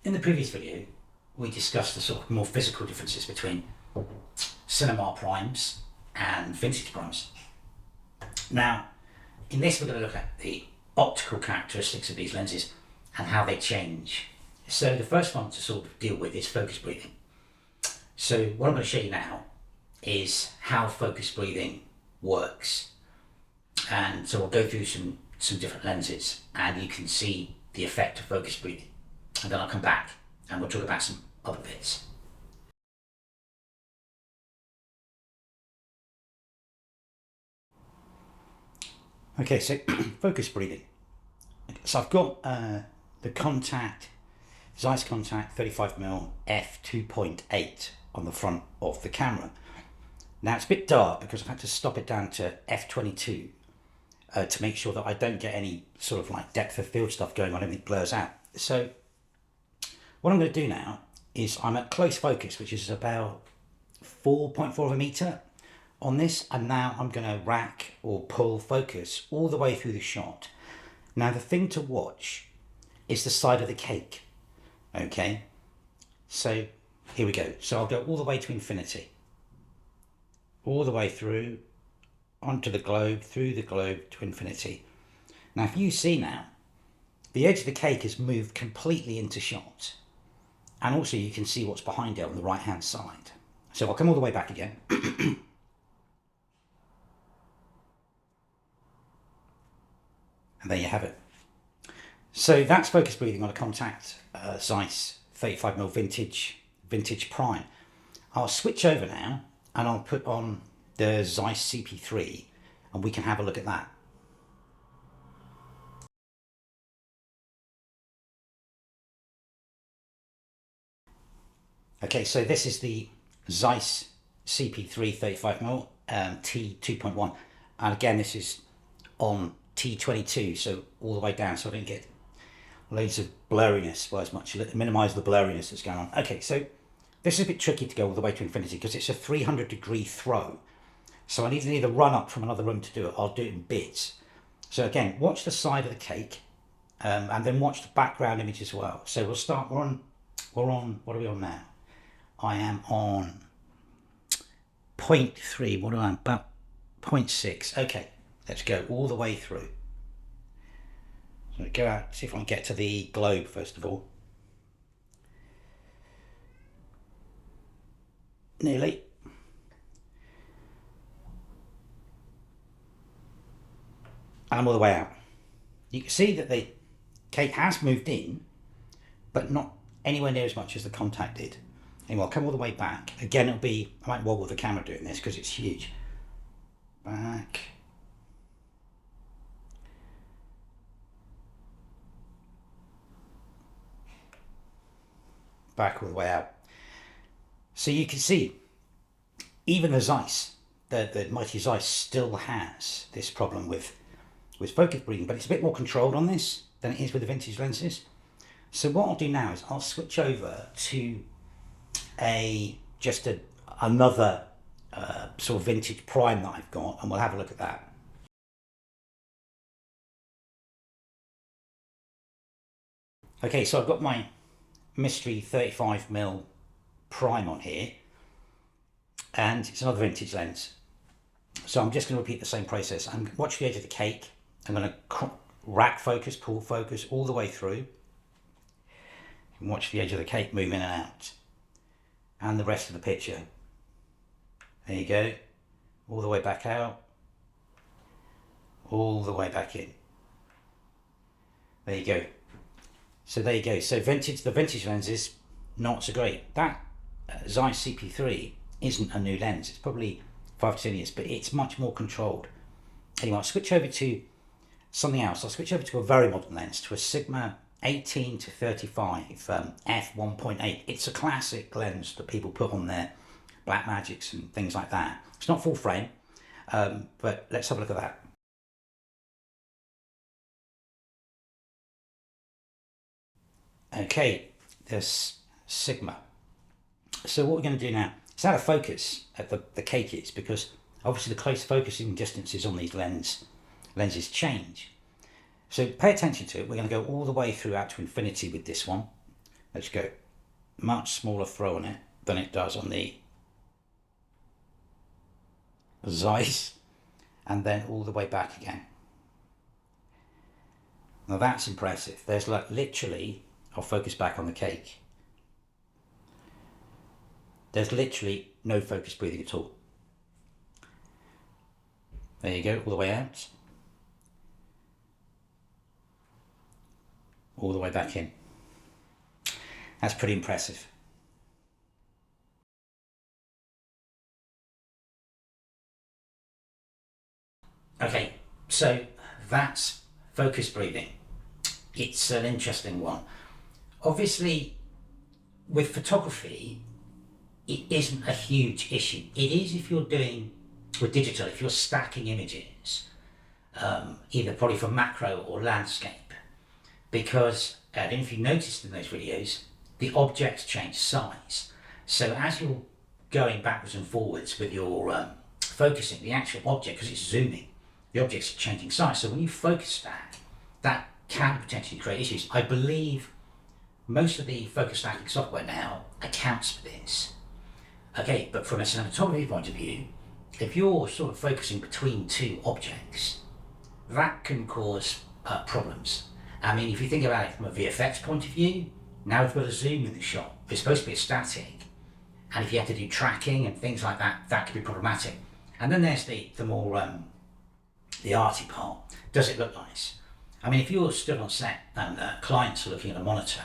In the previous video, we discussed the sort of more physical differences between cinema primes and vintage primes. Now, in this we're going to look at the optical characteristics of these lenses and how they change. So the first one to sort of deal with is focus breathing. So what I'm going to show you now is how focus breathing works. And so we'll go through some different lenses and you can see the effect of focus breathing. And then I'll come back and we'll talk about some other bits. Okay, so focus breathing. So I've got the contact, Zeiss contact 35mm f2.8 on the front of the camera. Now it's a bit dark because I've had to stop it down to f22 to make sure that I don't get any sort of like depth of field stuff going on, everything blurs out. So what I'm going to do now is I'm at close focus, which is about 4.4 of a meter on this, and now I'm going to rack or pull focus all the way through the shot. Now the thing to watch is the side of the cake. Okay, so here we go. So I'll go all the way to infinity, all the way through onto the globe, through the globe to infinity. Now if you see now, the edge of the cake has moved completely into shot, and also you can see what's behind it on the right hand side. So I'll come all the way back again. And there you have it. So that's focus breathing on a contact Zeiss 35mm vintage prime. I'll switch over now and I'll put on the Zeiss CP3 and we can have a look at that. Okay, so this is the Zeiss CP3 35mm T2.1, and again this is on T22, so all the way down, so I don't get loads of blurriness, well, as much, minimise the blurriness that's going on. Okay, so this is a bit tricky to go all the way to infinity because it's a 300-degree throw, so I need to either run up from another room to do it. I'll do it in bits. So again, watch the side of the cake, and then watch the background image as well. So we'll start. We're on. What are we on now? I am on 0.3. What am I? About 0.6. Okay. Let's go all the way through. So go out, see if I can get to the globe first of all. Nearly. And I'm all the way out. You can see that the cake has moved in, but not anywhere near as much as the contact did. Anyway, I'll come all the way back. Again, it'll be, I might wobble the camera doing this because it's huge. Back. Back all the way out. So you can see, even the Zeiss, the mighty Zeiss, still has this problem with focus breathing, but it's a bit more controlled on this than it is with the vintage lenses. So what I'll do now is I'll switch over to another sort of vintage prime that I've got, and we'll have a look at that. Okay, so I've got my mystery 35mm prime on here, and it's another vintage lens. So I'm just going to repeat the same process. I'm watch the edge of the cake. I'm going to rack focus, pull focus all the way through, and watch the edge of the cake move in and out, and the rest of the picture. There you go, all the way back out, all the way back in. There you go. So there you go. So the vintage lens is not so great. That Zeiss CP3 isn't a new lens. It's probably 5 to 10 years, but it's much more controlled. Anyway, I'll switch over to something else. I'll switch over to a very modern lens, to a Sigma 18 to 35 f1.8. It's a classic lens that people put on their Black Magics and things like that. It's not full frame, but let's have a look at that. Okay, this Sigma. So what we're going to do now, it's out of focus at the cake is, because obviously the close focusing distances on these lenses change. So pay attention to it. We're going to go all the way through out to infinity with this one. Let's go much smaller throw on it than it does on the Zeiss, and then all the way back again. Now that's impressive. There's like literally, I'll focus back on the cake. There's literally no focus breathing at all. There you go, all the way out. All the way back in. That's pretty impressive. Okay, so that's focus breathing. It's an interesting one. Obviously, with photography, it isn't a huge issue. It is if you're doing with digital, if you're stacking images, either probably for macro or landscape, because I don't know if you noticed in those videos, the objects change size. So as you're going backwards and forwards with your focusing, the actual object, because it's zooming, the object's changing size. So when you focus stack, that can potentially create issues. I believe most of the focus stacking software now accounts for this. Okay, but from a cinematography point of view, if you're sort of focusing between two objects, that can cause problems. I mean, if you think about it from a VFX point of view, now we've got a zoom in the shot. It's supposed to be a static, and if you have to do tracking and things like that, that could be problematic. And then there's the more the arty part. Does it look nice? I mean, if you're stood on set and clients are looking at a monitor,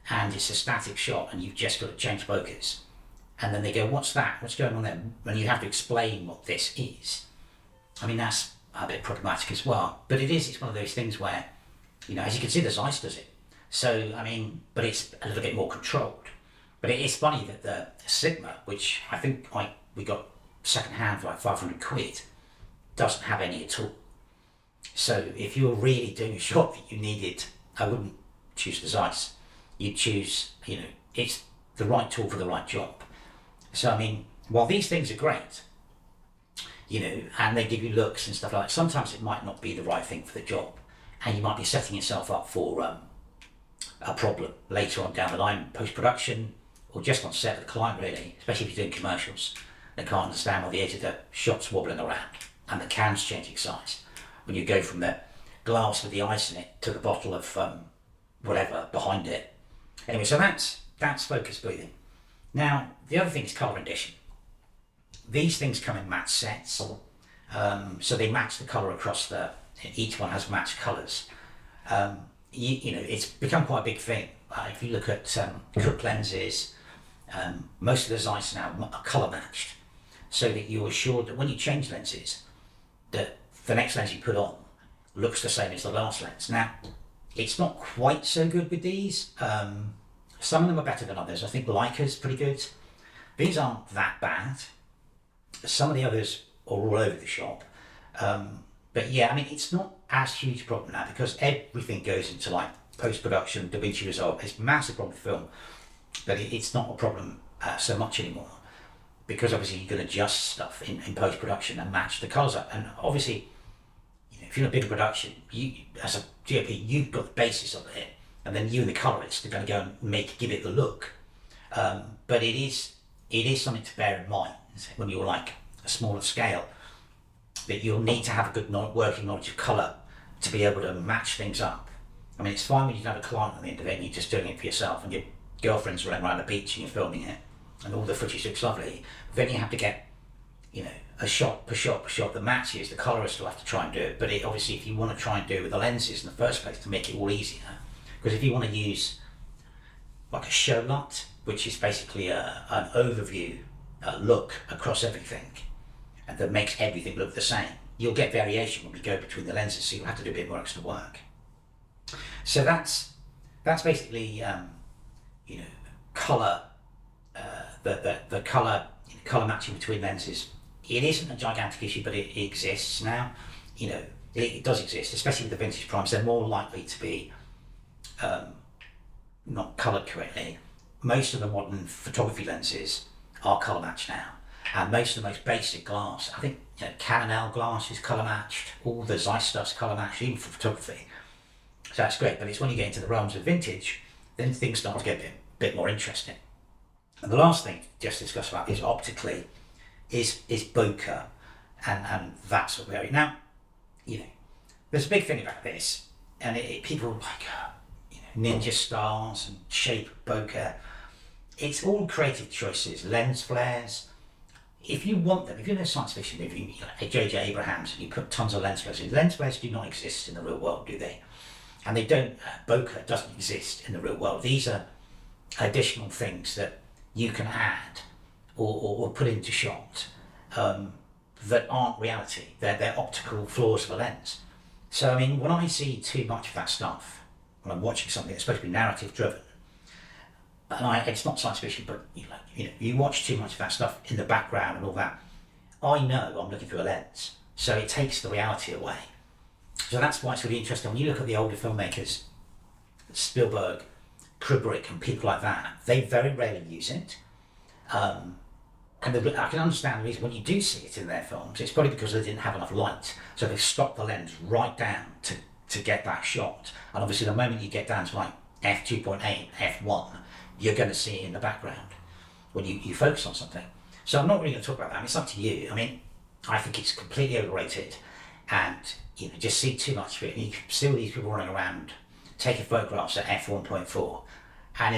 and it's a static shot, and you've just got to change focus, and then they go, "What's that? What's going on there?" And you have to explain what this is. I mean, that's a bit problematic as well. But it's one of those things where, you know, as you can see, the Zeiss does it. So, I mean, but it's a little bit more controlled. But it is funny that the Sigma, which I think we got second hand for like 500 quid, doesn't have any at all. So if you're really doing a shot that you needed, I wouldn't choose the Zeiss. You'd choose, you know, it's the right tool for the right job. So, I mean, while these things are great, you know, and they give you looks and stuff like that, sometimes it might not be the right thing for the job. And you might be setting yourself up for a problem later on down the line, post-production, or just on set with the client, really, especially if you're doing commercials. They can't understand why the edge of the shot's wobbling around and the can's changing size. When you go from the glass with the ice in it to the bottle of whatever behind it. Anyway, so that's focus breathing. Now, the other thing is colour rendition. These things come in matte sets, so they match the colour across each one has matched colours. You know, it's become quite a big thing. If you look at Cook lenses, most of the Zeiss now are colour matched, so that you're assured that when you change lenses, that the next lens you put on looks the same as the last lens. Now, it's not quite so good with these. Some of them are better than others. I think Leica's pretty good. These aren't that bad. Some of the others are all over the shop. But yeah, I mean, it's not as huge a problem now because everything goes into like post-production, DaVinci Resolve. It's a massive problem with film, but it's not a problem so much anymore because obviously you can adjust stuff in post-production and match the colours up. And obviously, you know, if you're in a bigger production, you as a GOP, you've got the basis of it, and then you and the colorist are going to go and give it the look. But it is something to bear in mind when you're like a smaller scale, that you'll need to have a good working knowledge of colour to be able to match things up. I mean, it's fine when you don't have a client on the end of it and you're just doing it for yourself and your girlfriend's running around the beach and you're filming it and all the footage looks lovely. Then you have to get, you know, a shot per shot per shot that matches. The colorist will have to try and do it. But obviously, if you want to try and do it with the lenses in the first place to make it all easier, because if you want to use like a show lot, which is basically an overview look across everything, and that makes everything look the same, you'll get variation when we go between the lenses, so you'll have to do a bit more extra work. So that's basically you know, color, the color matching between lenses. It isn't a gigantic issue, but it exists now. You know, it does exist, especially with the vintage primes. They're more likely to be not coloured correctly. Most of the modern photography lenses are colour matched now, and most of the most basic glass, I think, you know, Canon L glass is colour matched. All the Zeiss stuff's colour matched, even for photography. So that's great. But it's when you get into the realms of vintage then things start to get a bit more interesting. And the last thing just to discuss about is optically, is bokeh and that sort of area. Now, there's a big thing about this, and people are like, ninja stars and shape bokeh. It's all creative choices, lens flares. If you want them, if you're in a science fiction movie, like J.J. Abrams, and you put tons of lens flares in, lens flares do not exist in the real world, do they? And they don't, bokeh doesn't exist in the real world. These are additional things that you can add or put into shot that aren't reality. They're optical flaws of a lens. So, I mean, when I see too much of that stuff, when I'm watching something that's supposed to be narrative driven, and it's not science fiction, but you watch too much of that stuff in the background and all that, I know I'm looking through a lens, so it takes the reality away. So that's why it's really interesting. When you look at the older filmmakers, Spielberg, Kubrick and people like that, they very rarely use it. And I can understand the reason when you do see it in their films, it's probably because they didn't have enough light. So they've stopped the lens right down to get that shot. And obviously the moment you get down to like f2.8, f1, you're going to see it in the background when you focus on something. So I'm not really going to talk about that. I mean, it's up to you. I mean, I think it's completely overrated, and just see too much of it. And you can see all these people running around taking photographs at f1.4, and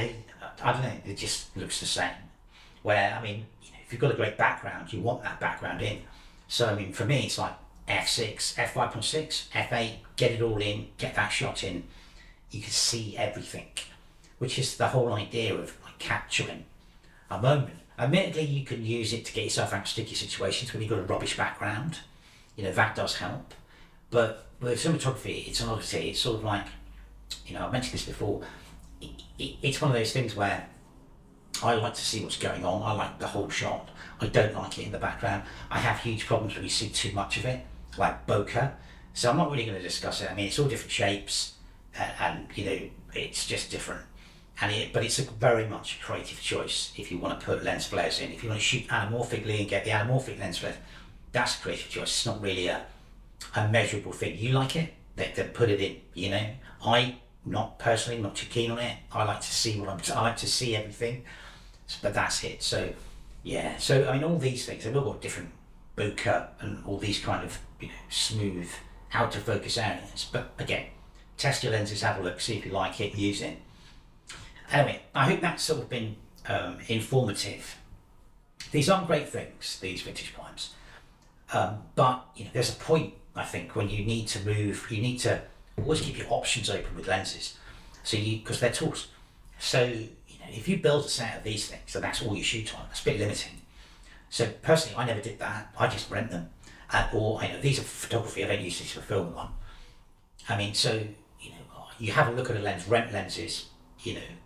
I don't know, it just looks the same. Where, I mean, if you've got a great background, you want that background in. So, I mean, for me, it's like f6, f5.6, f8, get it all in, get that shot in. You can see everything, which is the whole idea of like capturing a moment. Admittedly, you can use it to get yourself out of sticky situations when you've got a rubbish background. That does help. But with cinematography, it's an oddity. It's sort of like, I mentioned this before, it's one of those things where I like to see what's going on. I like the whole shot. I don't like it in the background. I have huge problems when you see too much of it, like bokeh. So I'm not really going to discuss it. I mean, it's all different shapes, and it's just different. But it's a very much a creative choice if you want to put lens flares in. If you want to shoot anamorphically and get the anamorphic lens flares, that's a creative choice. It's not really a measurable thing. You like it, then put it in. I not personally not too keen on it. I like to see I like to see everything, but that's it. So yeah. So I mean, all these things, they've all got different bokeh and all these kind of smooth out of focus areas. But again, test your lenses, have a look, see if you like it, use it. Anyway, I hope that's sort of been informative. These aren't great things, these vintage primes, but there's a point, I think, when you need to move. You need to always keep your options open with lenses, because they're tools. So if you build a set of these things and that's all you shoot on, that's a bit limiting. So personally, I never did that. I just rent them, or these are photography. I don't use these for filming on. I mean, so you have a look at a lens, rent lenses.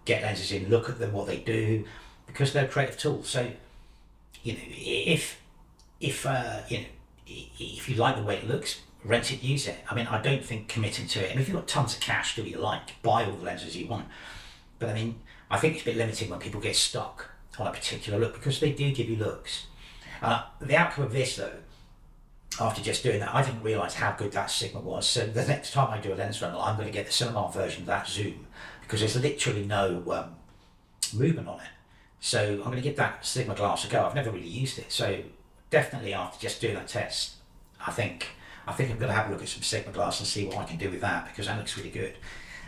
Get lenses in, look at them, what they do, because they're creative tools. So, if you like the way it looks, rent it, use it. I mean, I don't think committing to it. I mean, if you've got tons of cash, do what you like, buy all the lenses you want. But I mean, I think it's a bit limiting when people get stuck on a particular look, because they do give you looks. The outcome of this, though, after just doing that, I didn't realise how good that Sigma was. So the next time I do a lens rental, I'm going to get the cinema version of that zoom, because there's literally no movement on it. So I'm going to give that Sigma glass a go. I've never really used it. So definitely after just doing that test, I think I'm going to have a look at some Sigma glass and see what I can do with that, because that looks really good.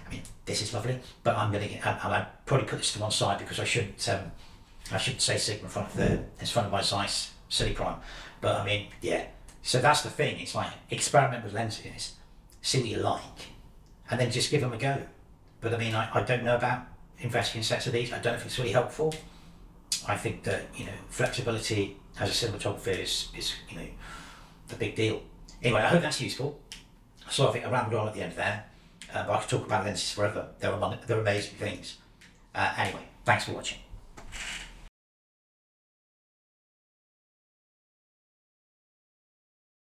I mean, this is lovely, but I'm going to and I probably put this to one side because I shouldn't say Sigma in front of my Zeiss Cine Prime. But I mean, yeah. So that's the thing. It's like, experiment with lenses, see what you like, and then just give them a go. But I mean, I don't know about investing in sets of these. I don't know if it's really helpful. I think that flexibility as a cinematographer is the big deal. Anyway, I hope that's useful. So I think I rambled on at the end there, but I could talk about lenses forever. They're amazing things. Anyway, thanks for watching.